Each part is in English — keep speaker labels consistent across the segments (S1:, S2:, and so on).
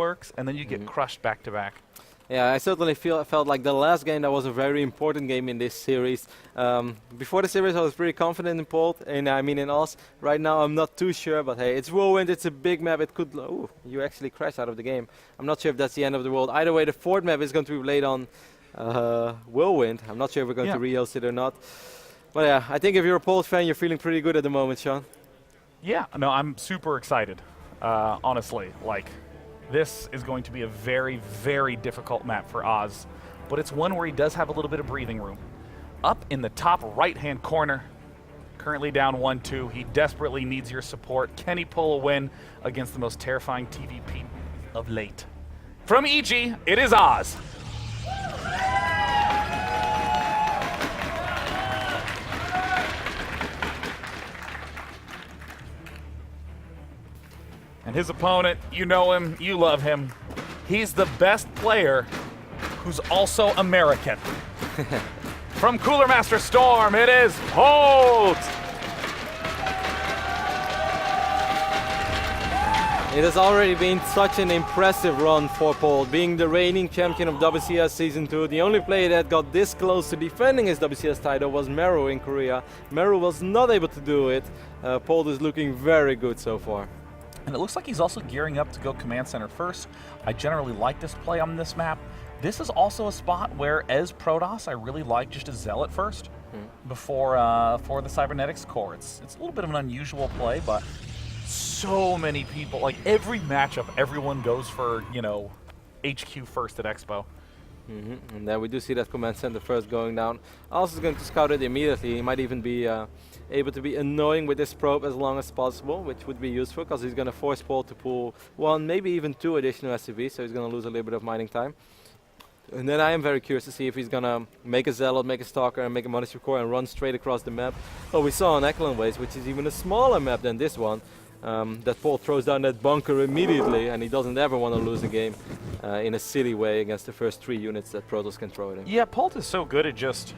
S1: works, and then you get crushed back to back.
S2: Yeah, I certainly felt like the last game that was a very important game in this series. Before the series, I was pretty confident in Polt, and I mean in Oz. Right now, I'm not too sure, but hey, it's Whirlwind, it's a big map. It could. Ooh, you actually crashed out of the game. I'm not sure if that's the end of the world. Either way, the fourth map is going to be played on Whirlwind. I'm not sure if we're going to rehost it or not. But yeah, I think if you're a Polt fan, you're feeling pretty good at the moment, Sean.
S1: Yeah, no, I'm super excited. Honestly, like. This is going to be a very, very difficult map for Oz, but it's one where he does have a little bit of breathing room. Up in the top right-hand corner, currently down 1-2. He desperately needs your support. Can he pull a win against the most terrifying TVP of late? From EG, it is Oz. And his opponent, you know him, you love him. He's the best player who's also American. From Cooler Master Storm, it is Polt.
S2: It has already been such an impressive run for Polt, being the reigning champion of WCS Season 2. The only player that got this close to defending his WCS title was Meru in Korea. Meru was not able to do it. Polt is looking very good so far.
S1: And it looks like he's also gearing up to go Command Center first. I generally like this play on this map. This is also a spot where, as Protoss, I really like just to Zealot first before for the Cybernetics core. It's a little bit of an unusual play, but so many people, like every matchup, everyone goes for, you know, HQ first at Expo.
S2: And then we do see that Command Center first going down. Also is going to scout it immediately. He might even be able to be annoying with this probe as long as possible, which would be useful because he's going to force Polt to pull one, maybe even two additional SCVs, so he's going to lose a little bit of mining time. And then I am very curious to see if he's going to make a Zealot, make a Stalker, and make a Monastery Core and run straight across the map. Oh, we saw on Eklund Ways, which is even a smaller map than this one, that Polt throws down that bunker immediately, and he doesn't ever want to lose a game in a silly way against the first 3 units that Protoss can throw it in.
S1: Yeah, Polt is so good at just,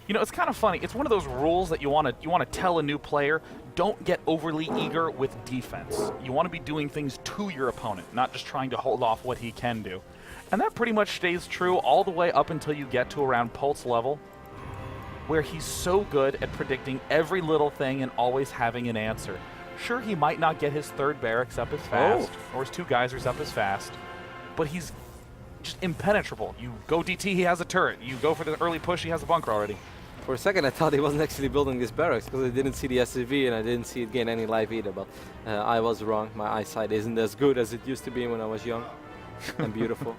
S1: you know, it's kind of funny. It's one of those rules that you want to tell a new player, don't get overly eager with defense. You want to be doing things to your opponent, not just trying to hold off what he can do. And that pretty much stays true all the way up until you get to around Polt's level, where he's so good at predicting every little thing and always having an answer. Sure, he might not get his 3rd barracks up as fast, or his 2 geysers up as fast, but he's just impenetrable. You go DT, he has a turret. You go for the early push, he has a bunker already.
S2: For a second I thought he wasn't actually building this barracks because I didn't see the SCV and I didn't see it gain any life either, but I was wrong. My eyesight isn't as good as it used to be when I was young and beautiful.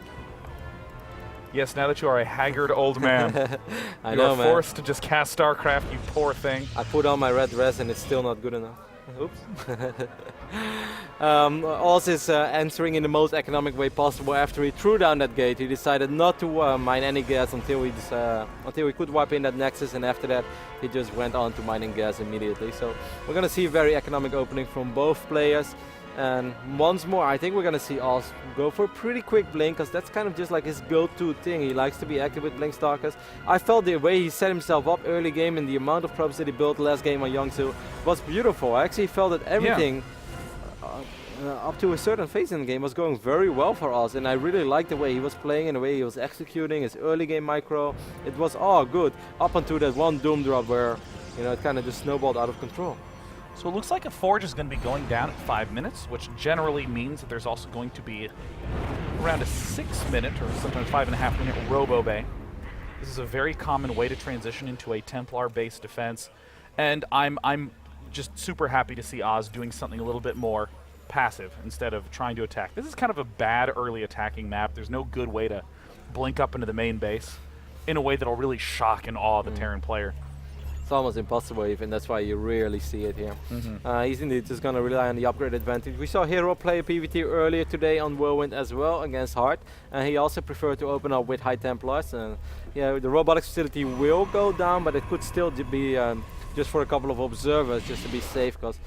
S1: Yes, now that you are a haggard old man, you are forced to just cast StarCraft, you poor thing.
S2: I put on my red dress and it's still not good enough. Oops. Oz is answering in the most economic way possible. After he threw down that gate, he decided not to mine any gas until he could wipe in that Nexus, and after that he just went on to mining gas immediately. So we're going to see a very economic opening from both players. And once more, I think we're going to see Oz go for a pretty quick blink, because that's kind of just like his go-to thing. He likes to be active with blink stalkers. I felt the way he set himself up early game and the amount of probes that he built last game on Yongsu was beautiful. I actually felt that everything up to a certain phase in the game was going very well for Oz, and I really liked the way he was playing and the way he was executing his early game micro. It was all good up until that one Doom drop where, you know, it kind of just snowballed out of control.
S1: So it looks like a Forge is going to be going down at 5 minutes, which generally means that there's also going to be around a 6-minute or sometimes 5.5-minute Robo Bay. This is a very common way to transition into a Templar-based defense, and I'm just super happy to see Oz doing something a little bit more passive instead of trying to attack. This is kind of a bad early attacking map. There's no good way to blink up into the main base in a way that'll really shock and awe the Terran player.
S2: It's almost impossible even, that's why you rarely see it here. He's indeed just going to rely on the upgrade advantage. We saw Hero play a PvT earlier today on Whirlwind as well against Hart, and he also preferred to open up with High Templars. Yeah, the robotics facility will go down, but it could still be just for a couple of observers, just to be safe, because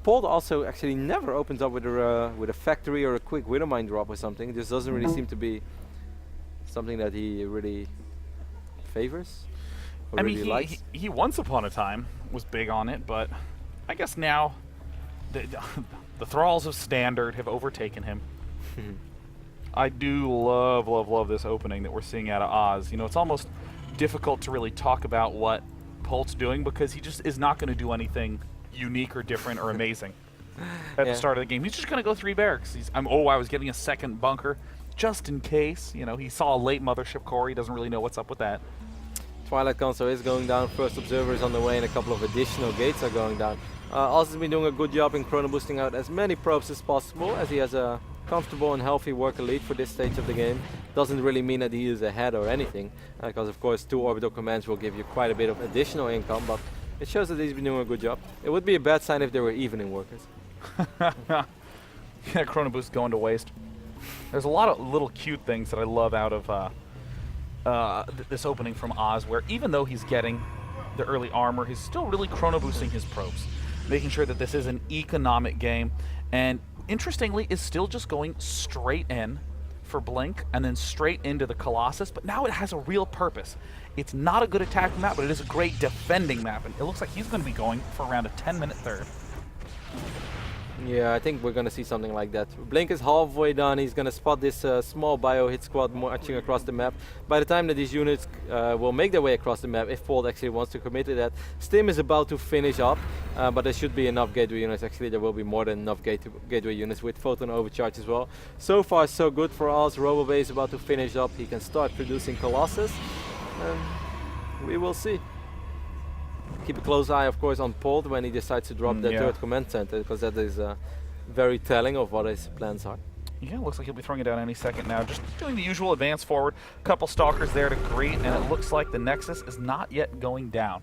S2: Polt also actually never opens up with a factory or a quick Widowmine drop or something. It just doesn't really seem to be something that he really favors.
S1: I mean, he once upon a time was big on it, but I guess now the thralls of Standard have overtaken him. I do love, love, love this opening that we're seeing out of Oz. You know, it's almost difficult to really talk about what Polt's doing because he just is not going to do anything unique or different or amazing at the start of the game. He's just going to go 3 barracks. I was getting a second bunker just in case. You know, he saw a late mothership core. He doesn't really know what's up with that.
S2: Twilight console is going down, first observer is on the way, and a couple of additional gates are going down. Oz has been doing a good job in chrono boosting out as many probes as possible, as he has a comfortable and healthy worker lead for this stage of the game. Doesn't really mean that he is ahead or anything, because of course 2 orbital commands will give you quite a bit of additional income, but it shows that he's been doing a good job. It would be a bad sign if they were even in workers.
S1: Yeah, chrono boost going to waste. There's a lot of little cute things that I love out of this opening from Oz, where even though he's getting the early armor, he's still really chrono boosting his probes, making sure that this is an economic game, and interestingly is still just going straight in for Blink and then straight into the Colossus, but now it has a real purpose. It's not a good attack map, but it is a great defending map, and it looks like he's going to be going for around a 10-minute third.
S2: Yeah, I think we're going to see something like that. Blink is halfway done. He's going to spot this small bio hit squad marching across the map. By the time that these units will make their way across the map, if Polt actually wants to commit to that, Stim is about to finish up, but there should be enough gateway units. Actually, there will be more than enough gateway units with photon overcharge as well. So far, so good for us. RoboBay is about to finish up. He can start producing Colossus. We will see. Keep a close eye, of course, on Polt when he decides to drop that third command center, because that is very telling of what his plans are.
S1: Yeah, looks like he'll be throwing it down any second now. Just doing the usual advance forward. A couple stalkers there to greet, and it looks like the Nexus is not yet going down.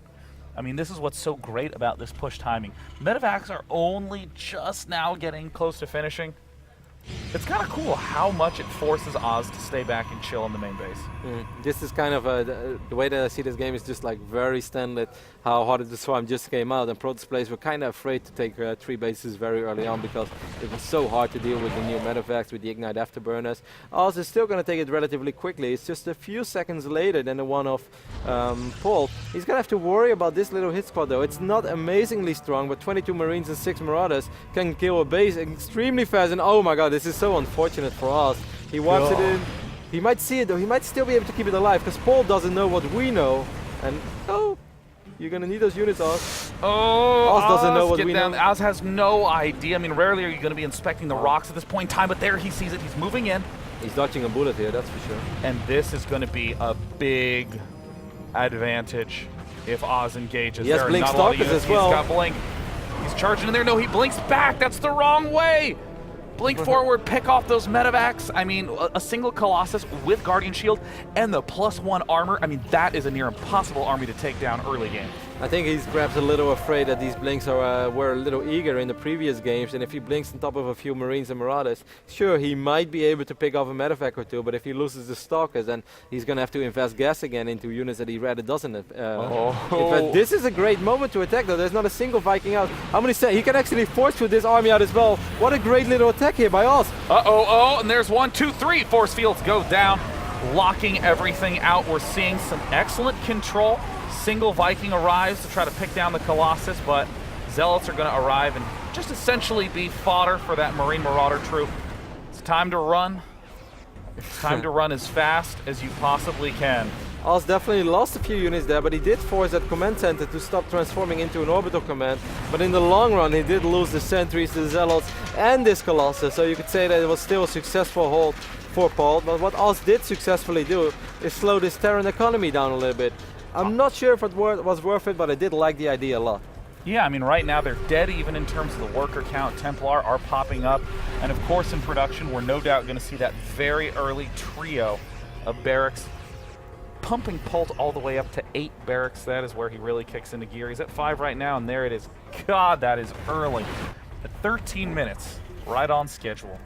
S1: I mean, this is what's so great about this push timing. Medevacs are only just now getting close to finishing. It's kind of cool how much it forces Oz to stay back and chill on the main base.
S2: This is kind of the way that I see this game is just like very standard. How Heart of the Swarm just came out, and Protoss players were kind of afraid to take 3 bases very early on because it was so hard to deal with the new medevacs with the Ignite Afterburners. Oz is still going to take it relatively quickly. It's just a few seconds later than the one of Polt. He's going to have to worry about this little hit squad though. It's not amazingly strong, but 22 Marines and 6 Marauders can kill a base extremely fast, and oh my god, this is so unfortunate for us. He wipes it in. He might see it though. He might still be able to keep it alive because Polt doesn't know what we know. And you're gonna need those units, Oz. Oz doesn't know what we know.
S1: Oz has no idea. I mean, rarely are you going to be inspecting the rocks at this point in time, but there he sees it. He's moving in.
S2: He's dodging a bullet here, that's for sure.
S1: And this is going to be a big advantage if Oz engages.
S2: He has Blink Stalkers as well.
S1: He's got Blink. He's charging in there. No, he blinks back. That's the wrong way. Blink forward, pick off those medevacs. I mean, a single Colossus with Guardian Shield and the +1 armor. I mean, that is a near impossible army to take down early game.
S2: I think he's perhaps a little afraid that these blinks were a little eager in the previous games, and if he blinks on top of a few Marines and Marauders, sure, he might be able to pick off a medevac or 2, but if he loses the Stalkers, then he's going to have to invest gas again into units that he rather doesn't. In fact, this is a great moment to attack though. There's not a single Viking out. How many say he can actually force through this army out as well. What a great little attack here by Oz.
S1: And there's 1, 2, 3. Force fields go down, locking everything out. We're seeing some excellent control. Single Viking arrives to try to pick down the Colossus, but Zealots are going to arrive and just essentially be fodder for that Marine Marauder troop. It's time to run. It's time to run as fast as you possibly can.
S2: Oz definitely lost a few units there, but he did force that command center to stop transforming into an orbital command. But in the long run, he did lose the sentries, the Zealots, and this Colossus. So you could say that it was still a successful hold for Polt. But what Oz did successfully do is slow this Terran economy down a little bit. I'm not sure if it was worth it, but I did like the idea a lot.
S1: Yeah, I mean, right now they're dead even in terms of the worker count. Templar are popping up. And of course, in production, we're no doubt going to see that very early trio of barracks pumping Polt all the way up to 8 barracks. That is where he really kicks into gear. He's at 5 right now, and there it is. God, that is early. At 13 minutes, right on schedule.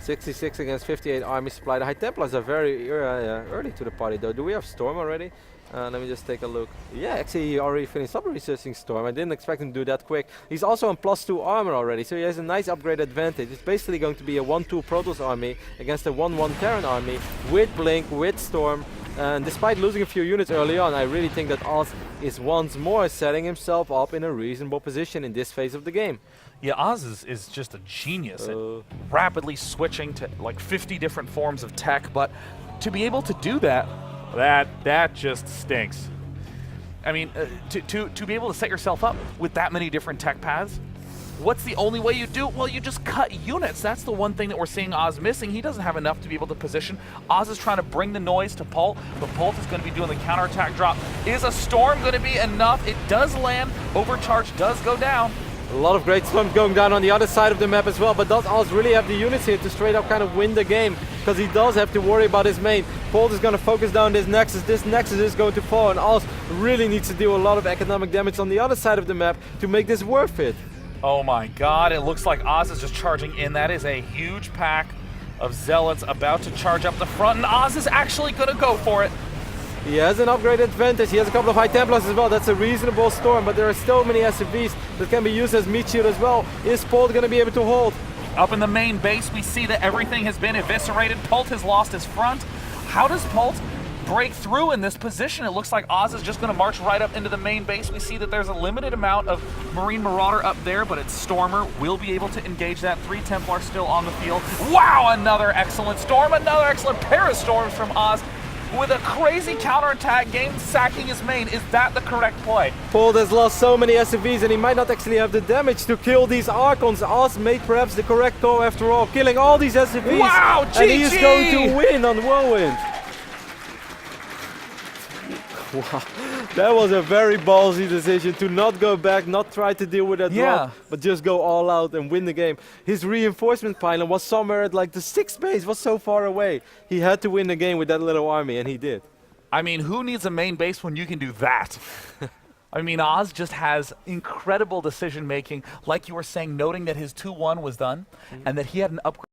S2: 66 against 58 army supply. The High Templars are very early to the party though. Do we have Storm already? Let me just take a look. Yeah, actually he already finished up researching Storm. I didn't expect him to do that quick. He's also on +2 armor already, so he has a nice upgrade advantage. It's basically going to be a 1-2 Protoss army against a 1-1 Terran army with Blink, with Storm, And despite losing a few units early on, I really think that Oz is once more setting himself up in a reasonable position in this phase of the game.
S1: Yeah, Oz is just a genius at rapidly switching to like 50 different forms of tech, but to be able to do that, that just stinks. I mean, to be able to set yourself up with that many different tech paths, what's the only way you do? Well, you just cut units. That's the one thing that we're seeing Oz missing. He doesn't have enough to be able to position. Oz is trying to bring the noise to Polt, but Polt is going to be doing the counterattack drop. Is a storm going to be enough? It does land. Overcharge does go down.
S2: A lot of great storms going down on the other side of the map as well, but does Oz really have the units here to straight up kind of win the game? Because he does have to worry about his main. Polt is going to focus down this Nexus. This Nexus is going to fall, and Oz really needs to deal a lot of economic damage on the other side of the map to make this worth it.
S1: Oh my god, it looks like Oz is just charging in. That is a huge pack of Zealots about to charge up the front, and Oz is actually going to go for it.
S2: He has an upgrade advantage. He has a couple of High Templars as well. That's a reasonable storm, but there are so many SCVs that can be used as meat shield as well. Is Polt going to be able to hold?
S1: Up in the main base, we see that everything has been eviscerated. Polt has lost his front. How does Polt break through in this position? It looks like Oz is just going to march right up into the main base. We see that there's a limited amount of Marine Marauder up there, but it's Stormer will be able to engage that. 3 Templars still on the field. Wow, another excellent storm, another excellent pair of storms from Oz. With a crazy counterattack game, sacking his main. Is that the correct play?
S2: Polt has lost so many SCVs and he might not actually have the damage to kill these Archons. Oz made perhaps the correct call after all, killing all these SCVs.
S1: Wow, GG!
S2: And he is going to win on Whirlwind. Wow, that was a very ballsy decision to not go back, not try to deal with that drop, but just go all out and win the game. His reinforcement pylon was somewhere at like the 6th base, was so far away. He had to win the game with that little army, and he did.
S1: I mean, who needs a main base when you can do that? I mean, Oz just has incredible decision making, like you were saying, noting that his 2-1 was done, and that he had an upgrade.